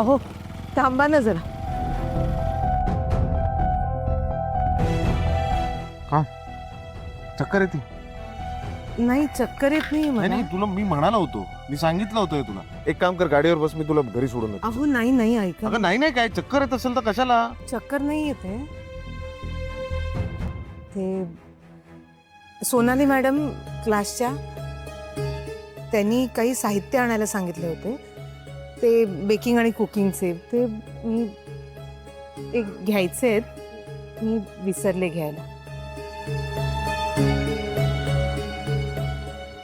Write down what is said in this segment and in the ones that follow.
अहो थांबा ना जरा. का चक्कर येते? नाही चक्कर येत नाही मला. नाही तुला मी म्हणाला होतो, मी सांगितलं होतं तुला. एक काम कर, गाडीवर बस, मी तुला घरी सोडून येतो. अहो नाही नाही ऐका. अगं नाही काय चक्कर येत असेल तर कशाला? चक्कर नाही येते. ते सोनाली मॅडम क्लासच्या त्यांनी काही साहित्य आणायला सांगितले होते, ते बेकिंग आणि कुकिंगचे. ते मी एक घ्यायचे आहेत, मी विसरले घ्यायला.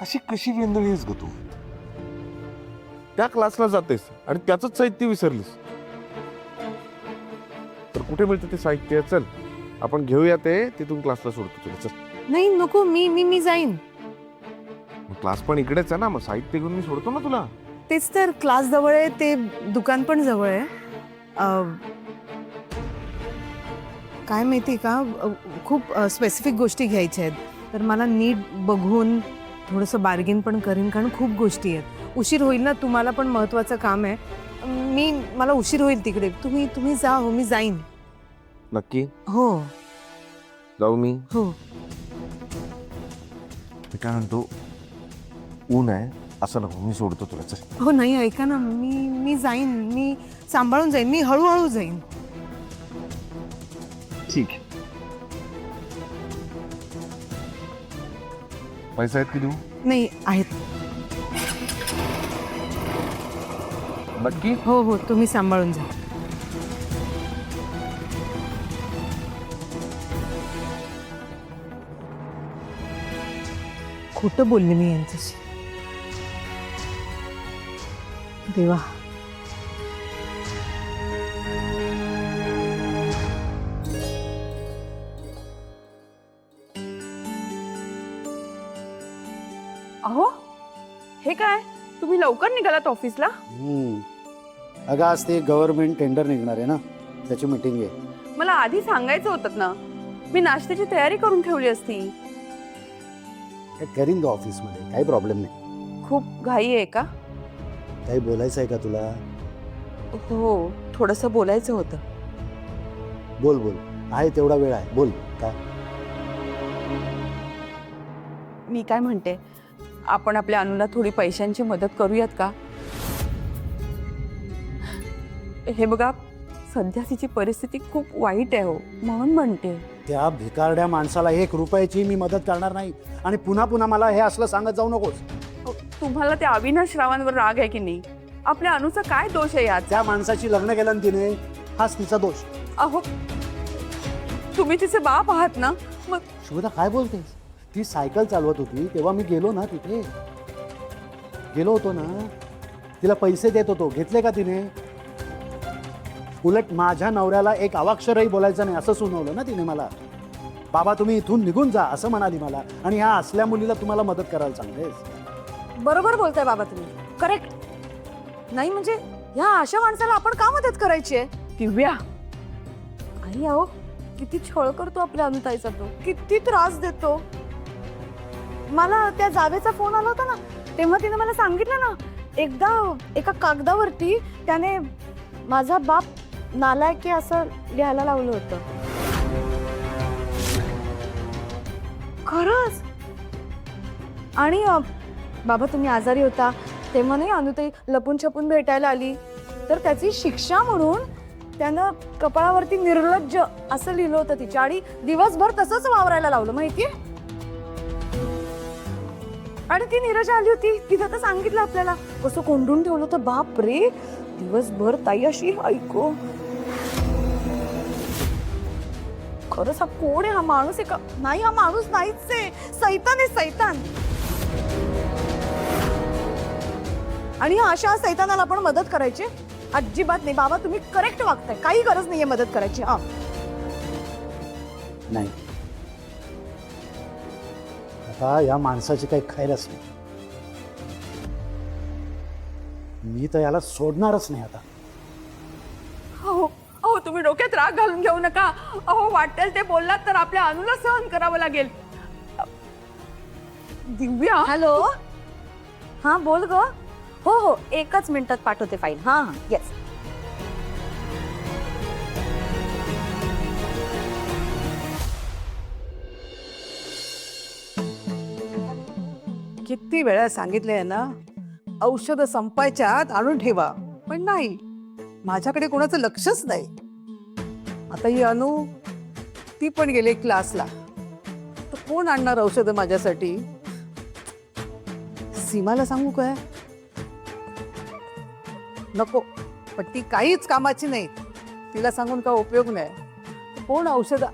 अशी कशी वेंदळी आहेस ग तू? त्या क्लासला जातेस आणि त्याच साहित्य विसरलीस तर कुठे मिळतं ते साहित्य? चल आपण घेऊया ते, तिथून क्लासला सोडतो तुला. चल. नाही नको, मी मी मी जाईन. क्लास पण इकडेच आहे ना, मग साहित्य घेऊन मी सोडतो ना तुला. तेच तर, क्लास जवळ आहे, ते दुकान पण जवळ आहे. काय माहिती का, खूप स्पेसिफिक गोष्टी घ्यायच्या आहेत, तर मला नीट बघून थोडंसं बार्गेन पण करीन, कारण खूप गोष्टी आहेत. उशीर होईल ना, तुम्हाला पण महत्त्वाचं काम आहे. मला उशीर होईल तिकडे. तुम्ही जा. हो मी जाईन. नक्की? हो जाऊ मी? हो. मी काय म्हणतो, ऊन आहे असं नको, मी सोडतो तुला. चल. हो नाही ऐका ना, मी जाईन, मी सांभाळून जाईन, मी हळूहळू जाईन. ठीक आहे. पैसे आहेत की देऊ? नाही आहेत. नक्की? हो हो तुम्ही सांभाळून जा. खोटं बोलले मी यांच्याशी. देवा. अहो हे काय, तुम्ही लवकर निघालात ऑफिसला? अगं आज ते गव्हर्नमेंट टेंडर निघणार आहे ना, त्याची मीटिंग आहे. मला आधी सांगायचं होतं ना, मी नाश्त्याची तयारी करून ठेवली असती. हे करीन ग ऑफिसमध्ये, काही प्रॉब्लेम नाही. खूप घाई आहे का? काही बोलायचं आहे का तुला? हो थोडंसं बोलायचं होतं. बोल बोल, आहे तेवढा वेळ आहे, बोल. काय? मी काय म्हणते, आपण आपल्या अनुला थोडी पैशांची मदत करूयात का? हे बघा, सध्या तिची परिस्थिती खूप वाईट आहे हो, म्हणून म्हणते. त्या भिकारड्या माणसाला 1 रुपयाची मी मदत करणार नाही, आणि पुन्हा पुन्हा मला हे असलं सांगत जाऊ नकोस. तुम्हाला त्या अविनाश रावांवर राग आहे की नाही? आपल्या अनुचा काय दोष आहे यात? त्या माणसाची लग्न केलं ना तिने, हाच तिचा दोष. अहो तुम्ही तिचे बाप आहात ना, मग शुभदा काय बोलतेस? ती सायकल चालवत होती तेव्हा मी गेलो ना, तिथे गेलो होतो ना, तिला पैसे देत होतो, घेतले का तिने? उलट माझ्या नवऱ्याला एक अवाक्षरही बोलायचं नाही असं सुनावलं ना तिने मला. बाबा तुम्ही इथून निघून जा असं म्हणाली मला, आणि ह्या असल्या मुलीला तुम्हाला मदत करायला सांगतेस? बरोबर बोलताय बाबा तुम्ही, करेक्ट. नाही म्हणजे ह्या अशा माणसाला आपण का मदत करायची आहे? दिव्या, आई अहो किती छळ करतो आपल्या अनुताईचा, तो किती त्रास देतो. मला त्या जावेचा फोन आला होता ना, तेव्हा तिने मला सांगितलं ना, एकदा एका कागदावरती त्याने माझा बाप नालायक आहे असं लिहायला लावलं होतं. खरंच. आणि बाबा तुम्ही आजारी होता तेव्हा नाही अनुताई लपून छपून भेटायला आली, तर त्याची शिक्षा म्हणून त्यानं कपाळावरती निर्लज्ज असं लिहिलं होतं तिच्या, आणि दिवसभर तसंच वावरायला लावलं माहितीये. आणि ती नीरजा आली होती, तिथं तर सांगितलं आपल्याला कसं कोंडून ठेवलं होतं. बाप रे, दिवसभर ताई अशी ऐको. खरंच हा कोण आहे? हा माणूस आहे का? नाही, हा माणूस नाहीच आहे, सैतान आहे, सैतान. आणि अशा सैतानाला आपण मदत करायची अजिबात नाही. बाबा तुम्ही करेक्ट वागताय, काही गरज नाहीये मदत करायची. हा नाही, आता या माणसाची काही खैरच नाही. मी तर याला सोडणारच नाही आता. अहो अहो तुम्ही डोक्यात राग घालून घेऊ नका. अहो वाटेल ते बोललात तर आपल्या अनुला सहन करावं लागेल. दिव्या, हॅलो. हा बोल ग. हो हो 1च मिनिटात पाठवते फाईल. हा हा येस. किती वेळा सांगितलंय ना, औषधं संपायच्या आत आणून ठेवा, पण नाही, माझ्याकडे कोणाचं लक्षच नाही. आता ही अनु, ती पण गेली क्लासला, तर कोण आणणार औषधं माझ्यासाठी? सीमाला सांगू काय? नको, पण ती काहीच कामाची नाही, तिला सांगून का उपयोग नाही. कोण औषध?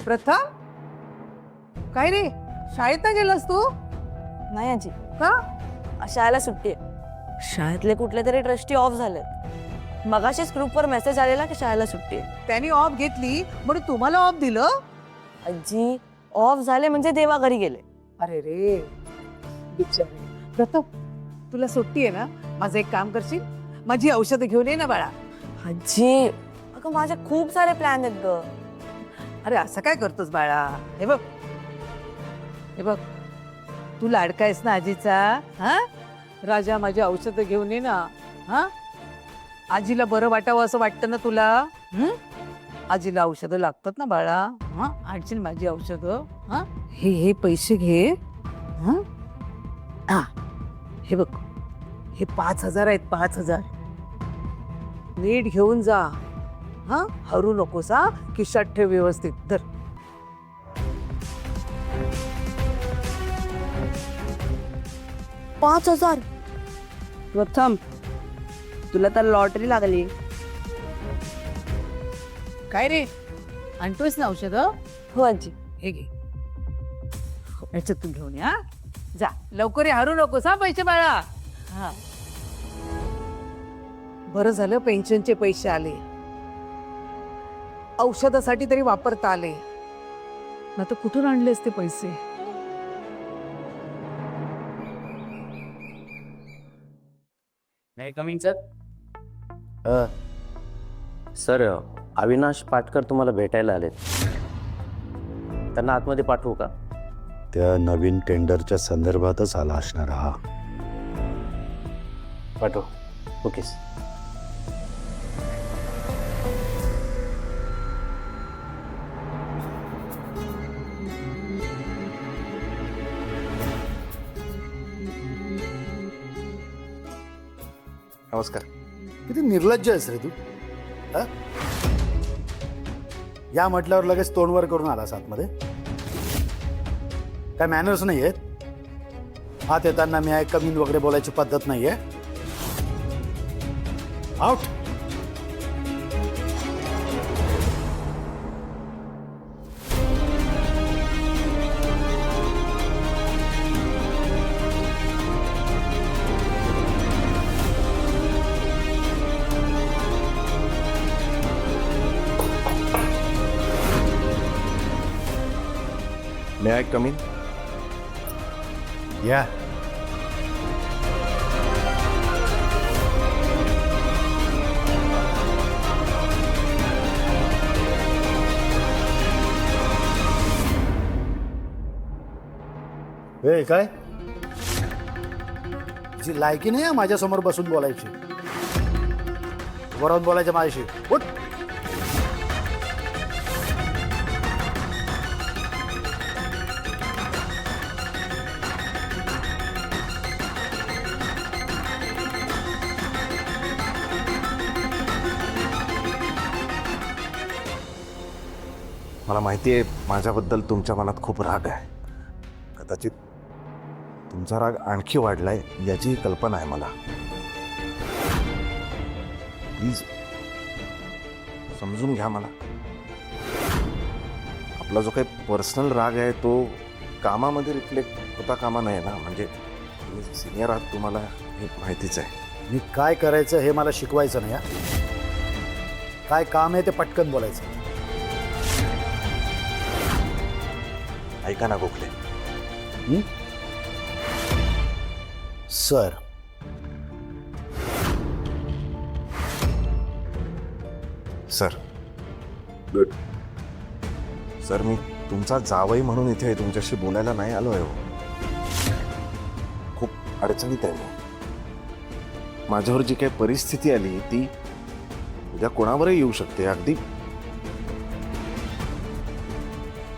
प्रथा, काय रे, शाळेत नाही गेलास तू? नाही आजी, का? शाळेला सुट्टी आहे. शाळेतले कुठले तरी ट्रस्टी ऑफ झालेत. मगाशीच ग्रुपवर मेसेज आलेला की शाळेला सुट्टी आहे. त्यांनी ऑफ घेतली म्हणून तुम्हाला ऑफ दिलं? आजी, ऑफ झाले म्हणजे देवा घरी गेले. अरे रे बिचारे. प्रथा, तुला सुट्टी आहे ना, माझं एक काम करशील, माझी औषधं घेऊन ये ना बाळा. आजी, अगं माझे खूप सारे प्लॅन आहेत ग. अरे असं काय करतोस बाळा? हे बघ, हे बघ, तू लाडका आहेस ना आजीचा. हा राजा, माझी औषधं घेऊन ये ना. हा, आजीला बरं वाटावं असं वाटतं ना तुला? आजीला औषधं लागतात ना बाळा. हा, आणशील माझी औषधं? हा, हे पैसे घे. हा, हे बघ, हे 5,000 आहेत, 5,000. नीट घेऊन जा. हा, हरू नकोस. हा, खिशात ठेव व्यवस्थित. धर. $5,000? प्रथम, तुला तर लॉटरी लागली. काय रे, आणतोयस ना औषध? हो आजी. हे घे, याच्यातून घेऊन या. जा लवकर ये, हरू नकोस. हा, पैसे बाळा. हा, बरं झालं पेन्शनचे पैसे आले, औषधासाठी तरी वापरता आले, ना तर कुठून आणलेस ते पैसे? Coming sir. Sir, Avinash Patkar तुम्हाला भेटायला आलेत. त्यांना आतमध्ये पाठवू का? त्या नवीन टेंडरच्या संदर्भातच आला असणार हा. पाठव. ओके. नमस्कार. किती निर्लज्ज आहेस रे तू. हा? या म्हटल्यावर लगेच तोंडवर करून आलास आतमध्ये. काय मॅनर्स नाही आहेत? आत येताना मी आहे कमी वगैरे बोलायची पद्धत नाहीये. Out. May I come in? या. हे काय, जी लायकी नाही आहे माझ्यासमोर बसून बोलायची. वरून बोलायचं माझ्याशी. उठ. मला माहिती आहे माझ्याबद्दल तुमच्या मनात खूप राग आहे. कदाचित तुमचा राग आणखी वाढलाय याची कल्पना आहे मला. प्लीज समजून घ्या मला. आपला जो काही पर्सनल राग आहे तो कामामध्ये रिफ्लेक्ट होता कामा नये ना. म्हणजे तुम्ही सिनियर आहात, तुम्हाला हे माहितीच आहे. मी काय करायचं हे मला शिकवायचं नाही. हा? काय काम आहे ते पटकन बोलायचं. ऐका ना Gokhale. Sir, sir good. Sir, मी तुमचा जावई म्हणून इथे तुमच्याशी बोलायला नाही आलो आहे. खूप अडचणीत आहे मी. माझ्यावर जी काही परिस्थिती आली ती उद्या कोणावरही येऊ शकते. अगदी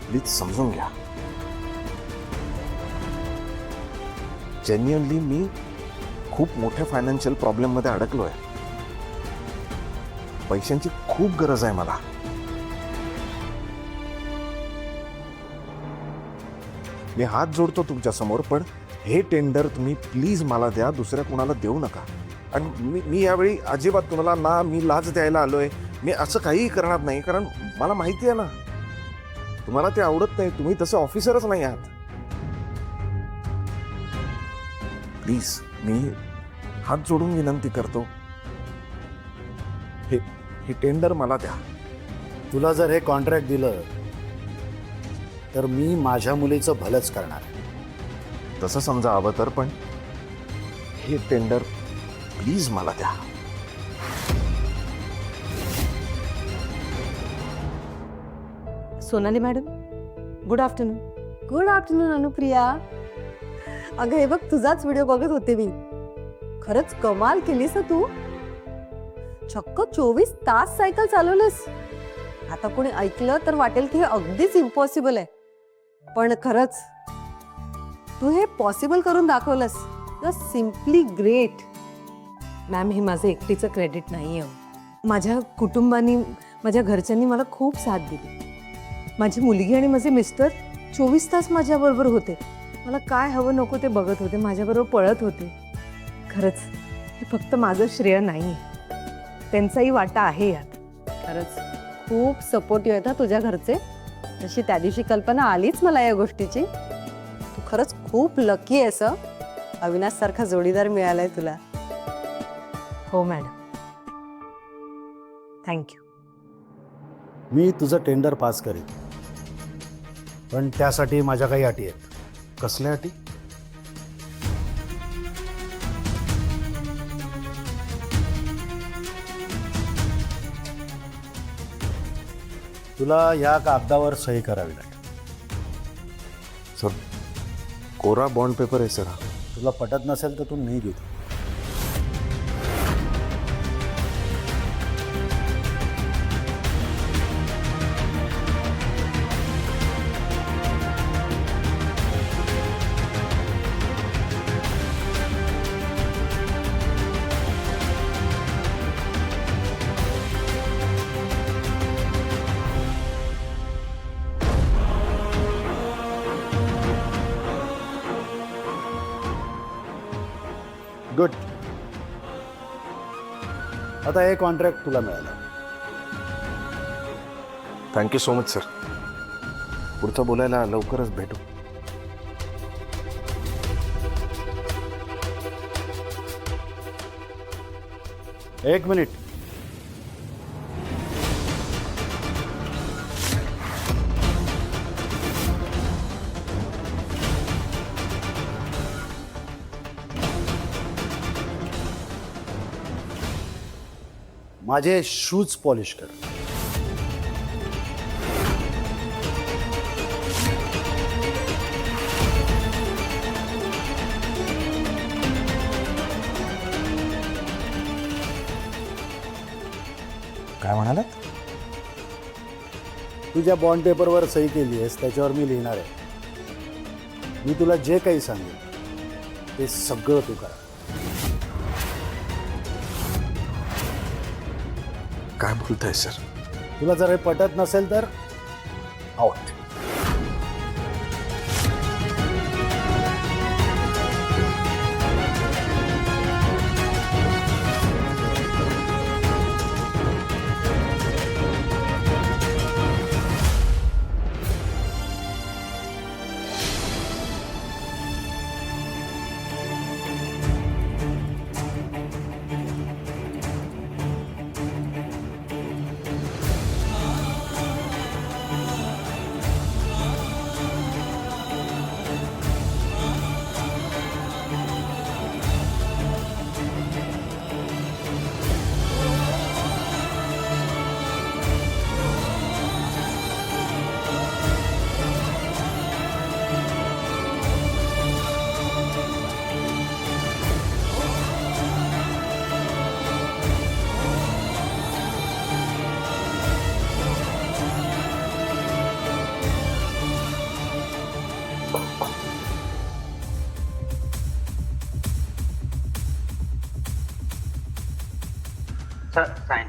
प्लीज समजून घ्या. जेन्युअनली मी खूप मोठ्या फायनान्शियल प्रॉब्लेममध्ये अडकलो आहे. पैशांची खूप गरज आहे मला. मी हात जोडतो तुमच्या समोर, पण हे टेंडर तुम्ही प्लीज मला द्या, दुसऱ्या कुणाला देऊ नका. आणि मी यावेळी अजिबात तुम्हाला ना मी लाच द्यायला आलोय, मी असं काहीही करणार नाही, कारण मला माहिती आहे ना तुम्हाला ते आवडत नाही. तुम्ही तसं ऑफिसरच नाही आहात. प्लीज मी हात जोडून विनंती करतो, हे टेंडर मला द्या. तुला जर हे कॉन्ट्रॅक्ट दिलं तर मी माझ्या मुलीचं भलंच करणार. तसं समजा हवं तर, पण हे टेंडर प्लीज मला द्या. Sonali madam, good afternoon. Good afternoon Anupriya. अगं हे बघ, तुझाच व्हिडिओ बघत होते मी. खरंच कमाल केलीस हं तू. चक्क 24 तास सायकल चालवलंस. आता कोणी ऐकलं तर वाटेल की हे अगदीच इम्पॉसिबल आहे, पण खरंच तू हे पॉसिबल करून दाखवलंस. You are simply great. Ma'am, हे माझं एकटीचं क्रेडिट नाही आहे. माझ्या कुटुंबानी, माझ्या घरच्यांनी मला खूप साथ दिली. माझी मुलगी आणि माझे मिस्टर 24 तास माझ्याबरोबर होते. मला काय हवं नको ते बघत होते, माझ्याबरोबर पळत होते. खरंच हे फक्त माझं श्रेय नाही आहे, त्यांचाही वाटा आहे यात. खरंच खूप सपोर्टिव्ह आहेत तुझ्या घरचे. जशी त्या दिवशी कल्पना आलीच मला या गोष्टीची. तू खरंच खूप लकी आहेस हं. अविनाश सारखा जोडीदार मिळालाय तुला. हो मॅडम, थँक्यू. मी तुझं टेंडर पास करेन, पण त्यासाठी माझ्या काही अटी आहेत. कसल्या अटी? तुला या कागदावर सही करावी लागेल. सर, कोरा बॉन्ड पेपर आहे सर. तुला पटत नसेल तर तू नाही घेऊ. गुड. आता हे कॉन्ट्रॅक्ट तुला मिळालं. Thank you so much sir. पुढचं बोलायला लवकरच भेटू. एक मिनिट. माझे शूज पॉलिश कर. काय म्हणालात? तू ज्या बॉन्ड पेपरवर सही केली आहेस त्याच्यावर मी लिहिणार आहे. मी तुला जे काही सांगेन ते सगळं तू करा. काय बोलताय सर? तुला जर हे पटत नसेल तर out. Sir sign.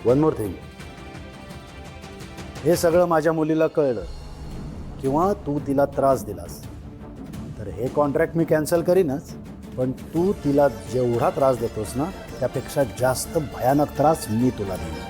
One more thing, हे सगळं माझ्या मुलीला कळलं किंवा तू तिला त्रास दिलास तर हे कॉन्ट्रॅक्ट मी कॅन्सल करीनच, पण तू तिला जेवढा त्रास देतोस ना त्यापेक्षा जास्त भयानक त्रास मी तुला देईन.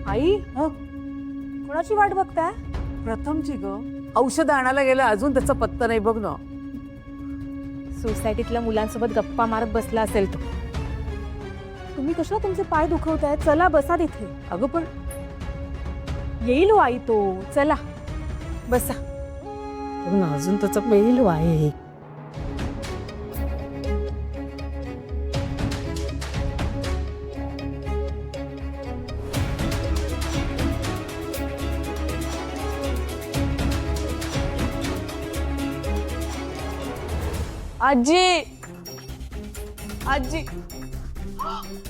आई कोणाची वाट बघताय? प्रथमची ग, औषध आणायला गेलं अजून त्याचा पत्ता नाही बघ ना. सोसायटीतल्या मुलांसोबत गप्पा मारत बसला असेल तो. तुम्ही कशा तुमचे पाय दुखवताय? चला बसा तिथे. अगं पण येईल हो आई तो. चला बसा. बघ ना, अजून त्याचा पहिलो आहे. आजी आजी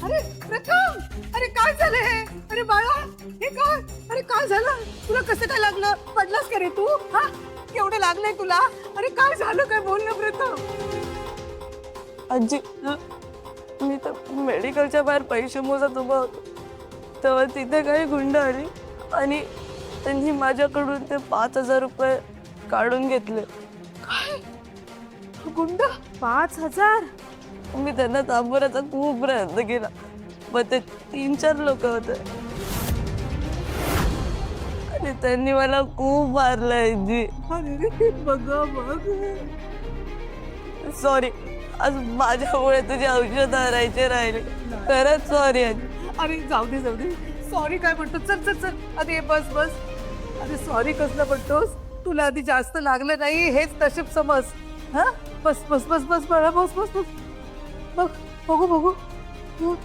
अरे प्रथम, अरे काय झालं हे? अरे बाळा, हे काय? अरे काय झालं तुला? कसं काय लागलं? पडलास का रे तू? हा, केवढं लागलंय तुला? अरे काय झालं? काय बोल ना प्रथम. आजी मी तर मेडिकलच्या बाहेर पैसे मोजत उभा होतो तेव्हा तिथे काही गुंड आली आणि त्यांनी माझ्याकडून ते 5,000 रुपये काढून घेतले. गुंड? 5,000? मी त्यांना थांबवण्याचा खूप प्रयत्न केला पण ते 3-4 लोक होते आणि त्यांनी मला खूप मारलंय जी. अरे बघा बघ. सॉरी, आज माझ्यामुळे तुझे औषध हरायचे राहिले. खरंच सॉरी. अरे जाऊ दे जाऊ दे. सॉरी काय म्हणतो? चल चल चल आधी बस बस. अरे सॉरी कसलं म्हणतोस? तुला आधी जास्त लागलं नाही हेच नशीब समज. हा, बस बस बस बस बाळा, बस बस बस. बघ, बघू बघू. हं.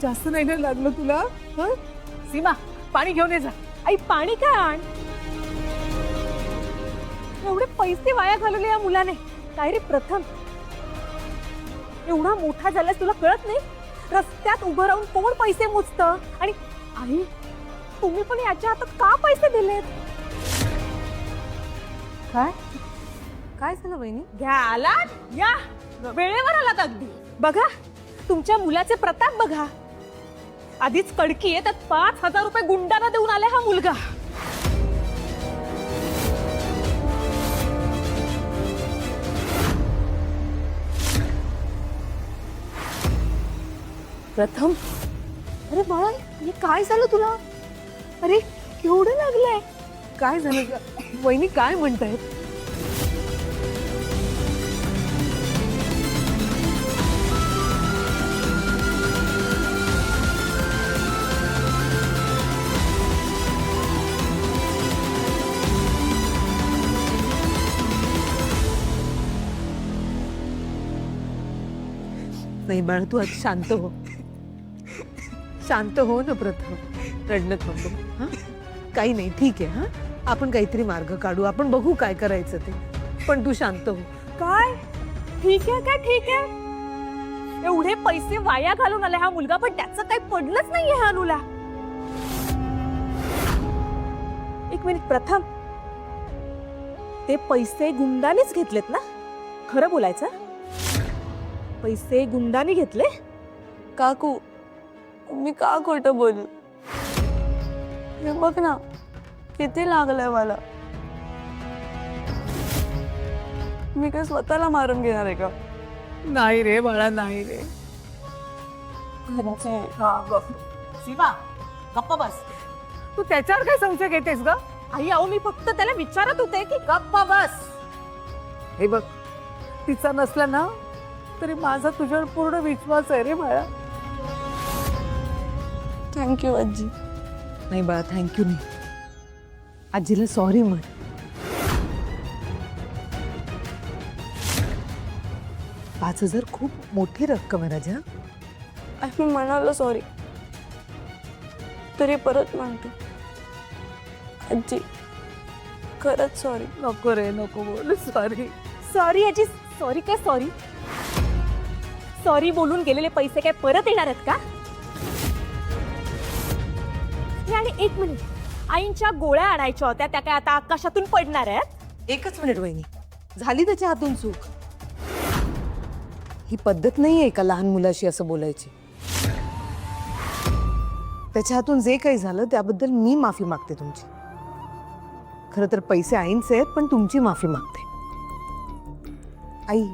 जास्त नाही ना लागलं तुला? हं? सीमा, पाणी घेऊन ये जा. आई पाणी काय आण. एवढे पैसे वाया घालवले या मुलाने. काय रे प्रथम, एवढा मोठा झालास तुला कळत नाही? रस्त्यात उभं राहून कोण पैसे मोजतं? आणि आई तुम्ही पण याच्या हातात का पैसे दिलेत? काय काय झालं वहिनी? घ्या आलात, या वेळेवर आलात अगदी. बघा तुमच्या मुलाचे प्रताप बघा. आधीच कडकी आहे त्यात 5,000 रुपये गुंडांना देऊन आलाय हा मुलगा. प्रथम, अरे बाळा हे काय झालं तुला? अरे केवढं लागलंय? काय झालं ग? वहिनी काय म्हणतायत? नाही बाळा, तू आज शांत हो. शांत हो ना प्रथम. रडणं थांबव. हा, काही नाही, ठीक आहे. हा, आपण काहीतरी मार्ग काढू. आपण बघू काय करायचं ते. पण तू शांत हो. काय ठीक आहे? काय ठीक आहे? एवढे पैसे वाया घालून आले हा मुलगा पण त्याचं काही पडलंच नाहीये हा अनुला. एक मिनिट प्रथम, ते पैसे गुंडानेच घेतलेत ना? खरं बोलायचं, पैसे गुंडाने घेतले? काकू मी का खोटं बोलू? हे बघ ना किती लागलंय मला. मी काय स्वतःला मारून घेणार आहे का? नाही रे बाळा, नाही रे. हा बघ. सीमा गप्पा बस. तू त्याच्यावर काय संशय घेतेस ग? आई अहो मी फक्त त्याला विचारत होते की गप्पा बस. हे बघ, तिचा नसला ना तरी माझा तुझ्यावर पूर्ण विश्वास आहे रे बाळा. थँक्यू आजी. नाही बाळा, थँक्यू नाही. आजीला सॉरी म्हण. $5,000 खूप मोठी रक्कम आहे राजा. मी म्हणालो सॉरी, तरी परत म्हणतो आजी खरंच सॉरी. नको रे, नको बोल. सॉरी. सॉरी आजी. सॉरी काय सॉरी? सॉरी बोलून गेलेले पैसे काय परत येणार आहेत का? हे आणि एक मिनिट, आईंच्या गोळ्या आणायच्या होत्या त्या काय आता आकाशातून पडणार आहेत? एकच मिनिट वहिनी, झाली त्याच्या हातून चूक. ही पद्धत नाहीये एका लहान मुलाशी असं बोलायची. त्याच्या हातून जे काही झालं त्याबद्दल मी माफी मागते तुमची. खरं तर पैसे आईंचे आहेत, पण तुमची माफी मागते. आई,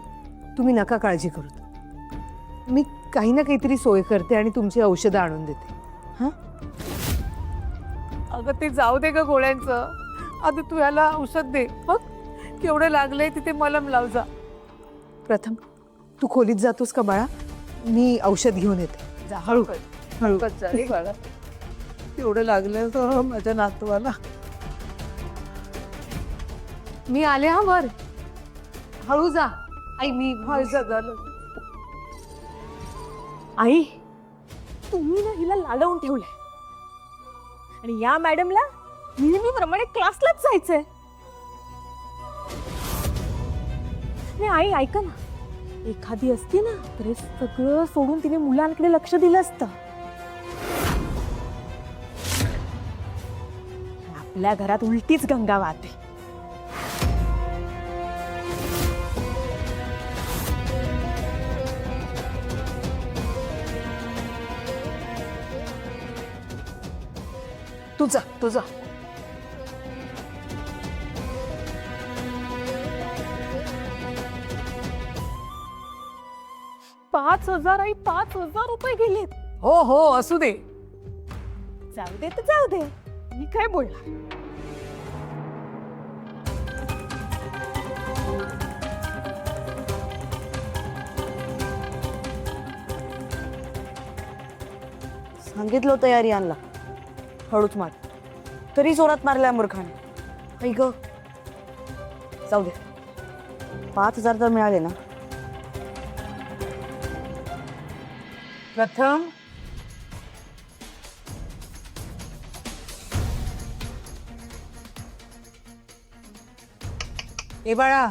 तुम्ही नका काळजी करू. मी काही ना काहीतरी सोय करते आणि तुमची औषधं आणून देते. हां, अगं ते जाऊ दे ग गोळ्यांचं. आधी तू याला औषध दे. बघ केवढे लागले, तिथे मलम लाव जा. प्रथम तू खोलीत जातोस का बाळा? मी औषध घेऊन येते. जा हळू हळू जा रे बाळा. केवढे लागले तर माझ्या नातवाला. मी आले हा वर. हळू जा आई. मी माझ्या झालं. आई तुम्ही ना हिला लाडवून ठेवलंय आणि या मॅडमला नेहमीप्रमाणे क्लासलाच जायचंय. नाही आई ऐका ना, एखादी असती ना तर हे सगळं सोडून तिने मुलांकडे लक्ष दिलं असतं. आपल्या घरात उलटीच गंगा वाहते. तुझा 5,000 आई, 5,000 रुपये गेलेत. हो हो असू दे. जाऊ दे तर जाऊ दे, मी काय बोलणार. सांगितलं होतं यार यांना हळूच मार, तरी जोरात मारलाय मूर्खाने. ऐक जाऊ दे, 5,000 तर मिळाले ना. प्रथम ए बाळा,